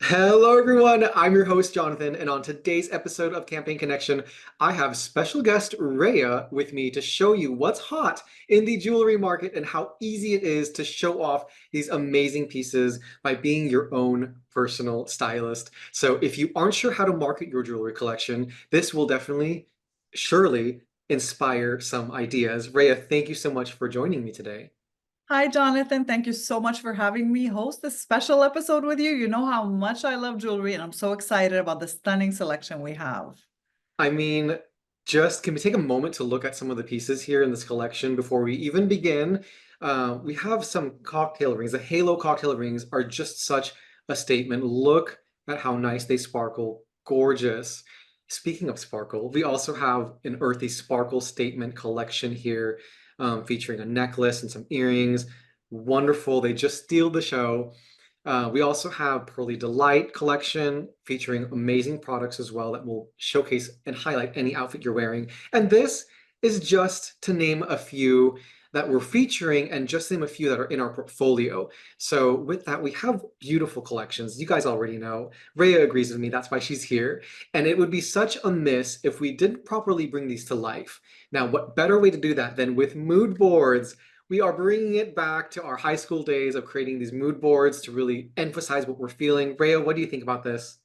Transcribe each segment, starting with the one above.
Hello, everyone. I'm your host, Jonathan, and on today's episode of Campaign Connection, I have special guest Rhea with me to show you what's hot in the jewelry market and how easy it is to show off these amazing pieces by being your own personal stylist. So, if you aren't sure how to market your jewelry collection, this will definitely, surely inspire some ideas. Rhea, thank you so much for joining me today. Hi, Jonathan. Thank you so much for having me host this special episode with you. You know how much I love jewelry, and I'm so excited about the stunning selection we have. I mean, just can we take a moment to look at some of the pieces here in this collection before we even begin? We have some cocktail rings. The halo cocktail rings are just such a statement. Look at how nice they sparkle. Gorgeous. Speaking of sparkle, we also have an earthy sparkle statement collection here, featuring a necklace and some earrings. Wonderful. They just steal the show. We also have Pearly Delight collection featuring amazing products as well that will showcase and highlight any outfit you're wearing. And this is just to name a few that we're featuring and just name a few that are in our portfolio. So with that, we have beautiful collections. You guys already know. Rhea agrees with me. That's why she's here. And it would be such a miss if we didn't properly bring these to life. Now, what better way to do that than with mood boards? We are bringing it back to our high school days of creating these mood boards to really emphasize what we're feeling. Rhea, what do you think about this?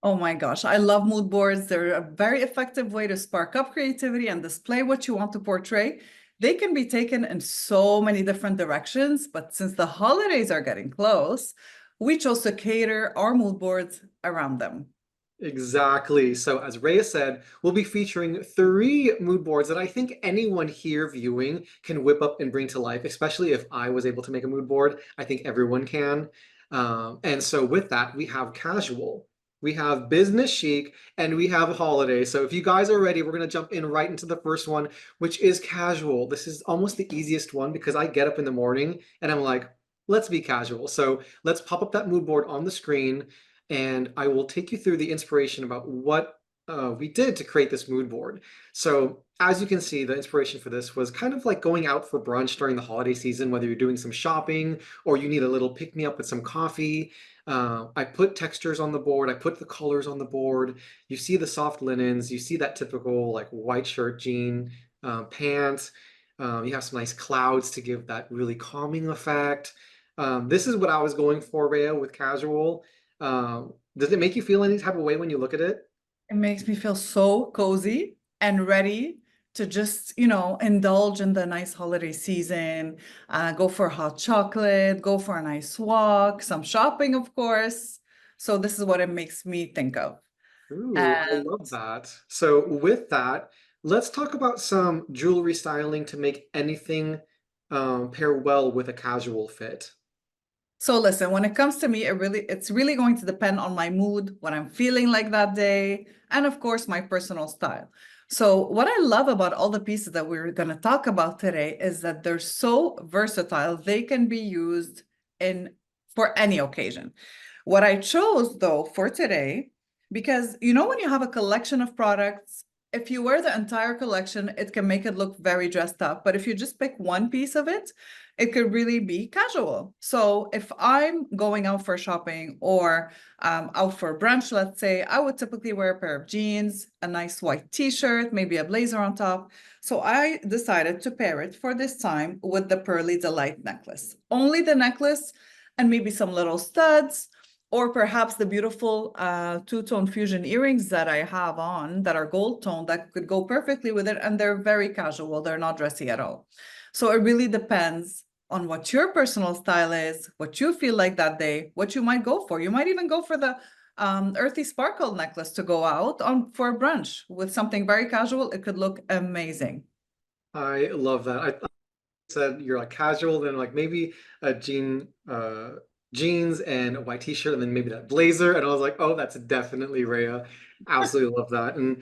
Oh my gosh, I love mood boards. They're a very effective way to spark up creativity and display what you want to portray. They can be taken in so many different directions, but since the holidays are getting close, we chose to cater our mood boards around them. Exactly. So, as Rhea said, we'll be featuring three mood boards that I think anyone here viewing can whip up and bring to life, especially if I was able to make a mood board. I think everyone can. And so, with that, we have casual, we have business chic, and we have holiday. So, if you guys are ready, we're going to jump in right into the first one, which is casual. This is almost the easiest one because I get up in the morning and I'm like, let's be casual. So, let's pop up that mood board on the screen and I will take you through the inspiration about what we did to create this mood board. So, as you can see, the inspiration for this was kind of like going out for brunch during the holiday season, whether you're doing some shopping or you need a little pick me up with some coffee. I put textures on the board, I put the colors on the board. You see the soft linens, you see that typical like white shirt, jean, pants. You have some nice clouds to give that really calming effect. This is what I was going for, Rhea, with casual. Does it make you feel any type of way when you look at it? It makes me feel so cozy and ready to just, indulge in the nice holiday season, go for hot chocolate, go for a nice walk, some shopping, of course. So this is what it makes me think of. Ooh, I And love that. So with that, let's talk about some jewelry styling to make anything pair well with a casual fit. so listen, when it comes to me, it's really going to depend on my mood, what I'm feeling like that day, and of course, my personal style. So what I love about all the pieces that we're going to talk about today is that they're so versatile. They can be used in for any occasion. What I chose though for today, because when you have a collection of products, if you wear the entire collection, it can make it look very dressed up. But if you just pick one piece of it, it could really be casual. So if I'm going out for shopping or out for brunch, let's say, I would typically wear a pair of jeans, a nice white t-shirt, maybe a blazer on top. So I decided to pair it for this time with the Pearly Delight necklace. Only the necklace and maybe some little studs, or perhaps the beautiful two-tone fusion earrings that I have on that are gold tone that could go perfectly with it. And they're very casual. They're not dressy at all. So it really depends on what your personal style is, what you feel like that day, what you might go for. You might even go for the earthy sparkle necklace to go out on for a brunch with something very casual. It could look amazing. I love that. I thought you said you're like casual, then like maybe a jeans and a white t-shirt, and then maybe that blazer. And I was like, oh, that's definitely Rhea. Absolutely love that. And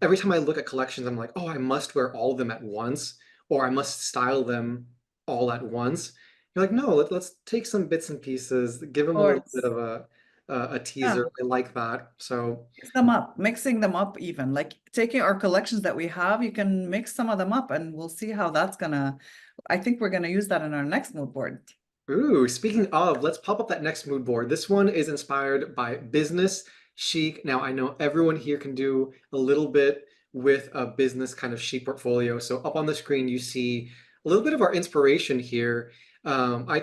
every time I look at collections, I'm like, oh, I must wear all of them at once, or I must style them all at once. You're like, no, let's take some bits and pieces, give Of them a little bit course. of a Yeah. teaser. I like that. So Mix them up, mixing them up even. Like taking our collections that we have, you can mix some of them up and we'll see how that's gonna, I think we're gonna use that in our next mood board. Ooh, speaking of, let's pop up that next mood board. This one is inspired by business chic. Now, I know everyone here can do a little bit with a business kind of chic portfolio. So up on the screen, you see a little bit of our inspiration here. I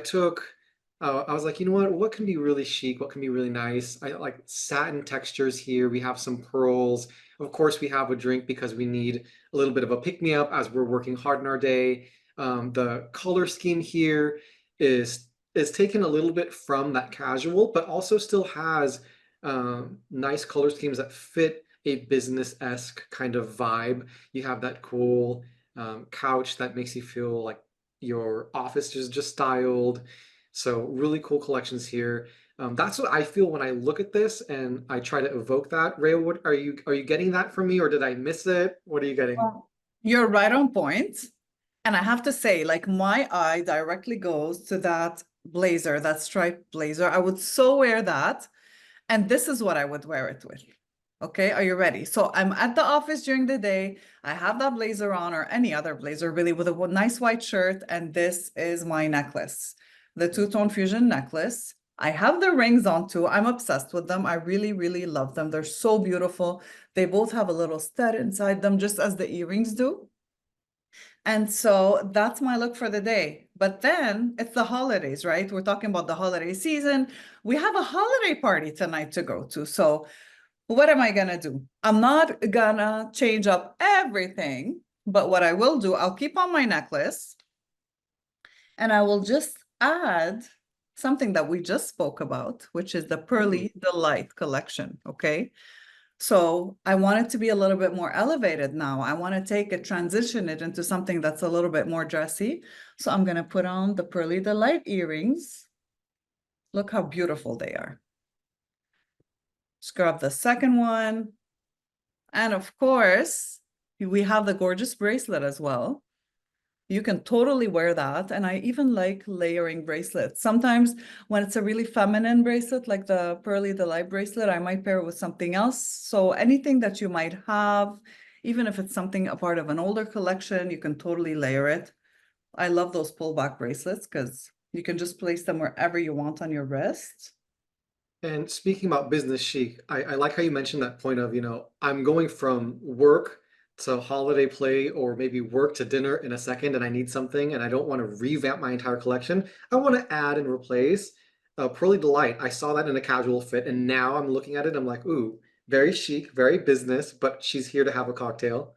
was like, you know what can be really chic? What can be really nice? I like satin textures here. We have some pearls. Of course, we have a drink because we need a little bit of a pick-me-up as we're working hard in our day. The color scheme here is taken a little bit from that casual, but also still has nice color schemes that fit a business-esque kind of vibe. You have that cool couch that makes you feel like your office is just styled. So really cool collections here. That's what I feel when I look at this and I try to evoke that. Ray, what are you getting that from me or did I miss it? What are you getting? Well, you're right on point. And I have to say, like, my eye directly goes to that blazer, that striped blazer. I would so wear that. And this is what I would wear it with. Okay, are you ready? So I'm at the office during the day. I have that blazer on or any other blazer really with a nice white shirt. And this is my necklace, the two-tone fusion necklace. I have the rings on too. I'm obsessed with them. I really, really love them. They're so beautiful. They both have a little stud inside them, just as the earrings do. And so that's my look for the day. But then it's the holidays, right? We're talking about the holiday season. We have a holiday party tonight to go to. So what am I gonna do? I'm not gonna change up everything, but what I will do, I'll keep on my necklace and I will just add something that we just spoke about, which is the Pearly Delight collection, okay? So I want it to be a little bit more elevated now. I want to take it, transition it into something that's a little bit more dressy. So I'm going to put on the Pearly Delight earrings. Look how beautiful they are. Just grab the second one. And of course, we have the gorgeous bracelet as well. You can totally wear that. And I even like layering bracelets. Sometimes when it's a really feminine bracelet, like the Pearly Delight bracelet, I might pair it with something else. So anything that you might have, even if it's something a part of an older collection, you can totally layer it. I love those pullback bracelets because you can just place them wherever you want on your wrist. And speaking about business chic, I like how you mentioned that point of, I'm going from work to holiday play or maybe work to dinner in a second and I need something and I don't want to revamp my entire collection. I want to add and replace Pearly Delight. I saw that in a casual fit and now I'm looking at it, I'm like, ooh, very chic, very business, but she's here to have a cocktail.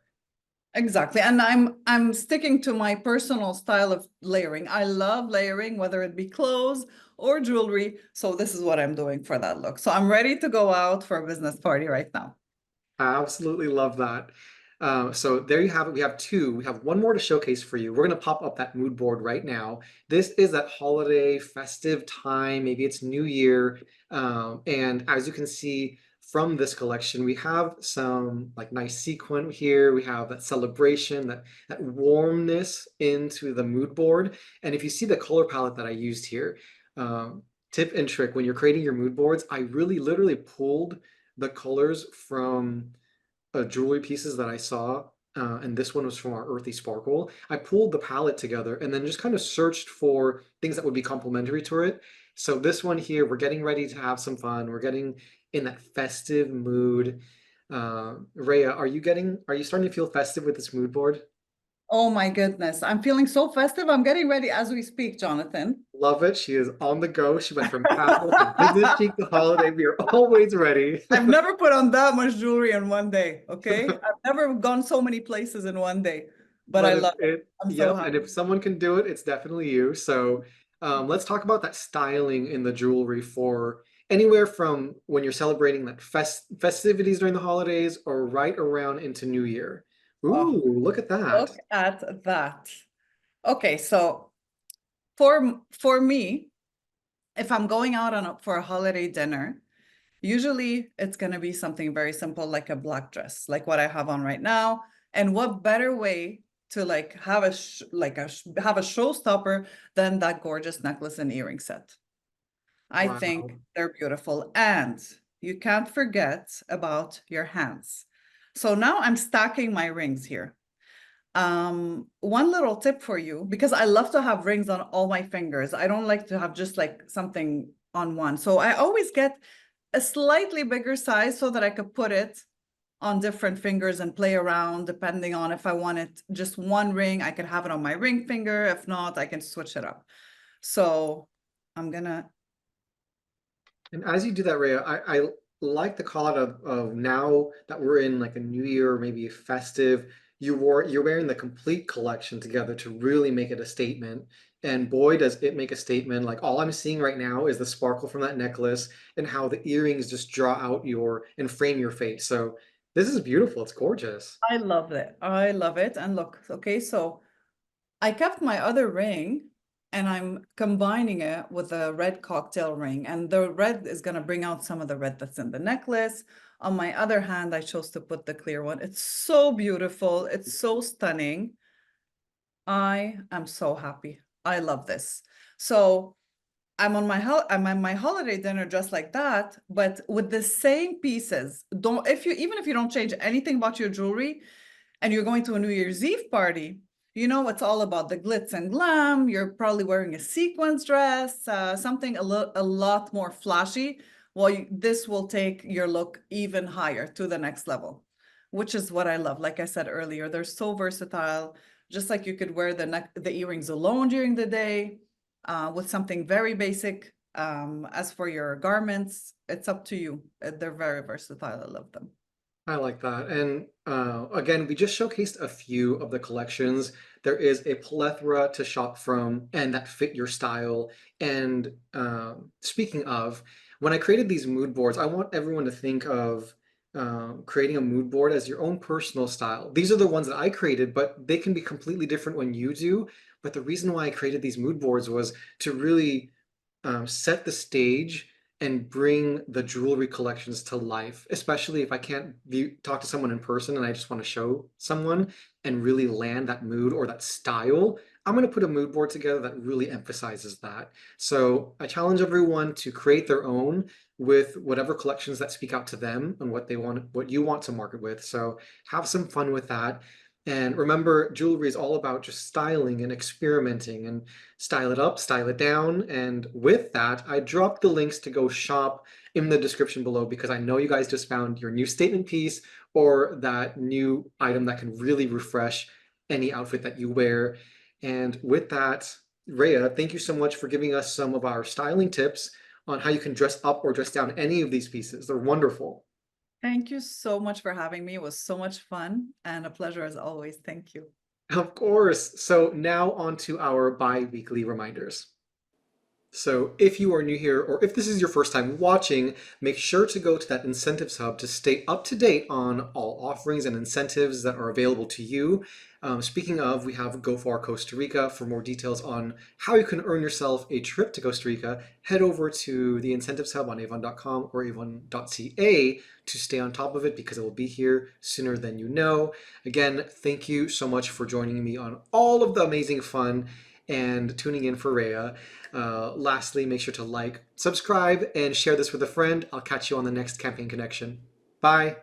Exactly. And I'm sticking to my personal style of layering. I love layering, whether it be clothes or jewelry. So this is what I'm doing for that look. So I'm ready to go out for a business party right now. I absolutely love that. So there you have it. We have two. We have one more to showcase for you. We're going to pop up that mood board right now. This is that holiday festive time. Maybe it's New Year. And as you can see from this collection, we have some like nice sequin here. We have that celebration, that warmness into the mood board. And if you see the color palette that I used here, tip and trick when you're creating your mood boards, I really literally pulled the colors from jewelry pieces that I saw, and this one was from our Earthy Sparkle. I pulled the palette together and then just kind of searched for things that would be complementary to it. So this one here, we're getting ready to have some fun. We're getting in that festive mood. Rhea, are you starting to feel festive with this mood board? Oh my goodness. I'm feeling so festive. I'm getting ready as we speak, Jonathan. Love it. She is on the go. She went from casual to business chic to holiday. We are always ready. I've never put on that much jewelry in one day. Okay. I've never gone so many places in one day, but I But love it. I'm so yep, and happy. if someone can do it, it's definitely you. So let's talk about that styling in the jewelry for anywhere from when you're celebrating that festivities during the holidays or right around into New Year. Oh, Ooh, look at that. look at that. Okay, so for me, if I'm going out for a holiday dinner, usually it's going to be something very simple like a black dress, like what I have on right now. And what better way to like have have a showstopper than that gorgeous necklace and earring set. I think Wow. they're beautiful. And you can't forget about your hands. So now I'm stacking my rings here. One little tip for you, because I love to have rings on all my fingers. I don't like to have just like something on one. So I always get a slightly bigger size so that I could put it on different fingers and play around depending on if I wanted just one ring, I could have it on my ring finger. If not, I can switch it up. So I'm gonna, And as you do that, Rhea, I like the call out of now that we're in like a new year, maybe a festive, you're wearing the complete collection together to really make it a statement. And boy, does it make a statement. Like all I'm seeing right now is the sparkle from that necklace and how the earrings just draw out your and frame your face. So this is beautiful. It's gorgeous. I love it. I love it. And look, okay, so I kept my other ring and I'm combining it with a red cocktail ring. And the red is going to bring out some of the red that's in the necklace. On my other hand, I chose to put the clear one. It's so beautiful. It's so stunning. I am so happy. I love this. So I'm on my holiday dinner dressed like that, but with the same pieces. Don't if you even if you don't change anything about your jewelry, and you're going to a New Year's Eve party, you know it's all about the glitz and glam. You're probably wearing a sequins dress, something a lot more flashy. Well, this will take your look even higher to the next level, which is what I love. Like I said earlier, they're so versatile. Just like you could wear the earrings alone during the day, with something very basic. As for your garments, it's up to you. They're very versatile. I love them. I like that. And again, we just showcased a few of the collections. There is a plethora to shop from and that fit your style. And speaking of, when I created these mood boards, I want everyone to think of creating a mood board as your own personal style. These are the ones that I created, but they can be completely different when you do. But the reason why I created these mood boards was to really set the stage and bring the jewelry collections to life, especially if I can't talk to someone in person and I just want to show someone and really land that mood or that style. I'm going to put a mood board together that really emphasizes that. So I challenge everyone to create their own with whatever collections that speak out to them and what they want, what you want to market with. So have some fun with that. And remember, jewelry is all about just styling and experimenting and style it up, style it down. And with that, I dropped the links to go shop in the description below because I know you guys just found your new statement piece or that new item that can really refresh any outfit that you wear. And with that, Rhea, thank you so much for giving us some of our styling tips on how you can dress up or dress down any of these pieces. They're wonderful. Thank you so much for having me. It was so much fun and a pleasure as always. Thank you. Of course. So now on to our bi-weekly reminders. So if you are new here, or if this is your first time watching, make sure to go to that incentives hub to stay up to date on all offerings and incentives that are available to you. Speaking of, we have Go Far Costa Rica. For more details on how you can earn yourself a trip to Costa Rica, head over to the incentives hub on avon.com or avon.ca to stay on top of it because it will be here sooner than you know. Again, thank you so much for joining me on all of the amazing fun and tuning in for Rhea. Lastly, make sure to like, subscribe, and share this with a friend. I'll catch you on the next Campaign Connection. Bye.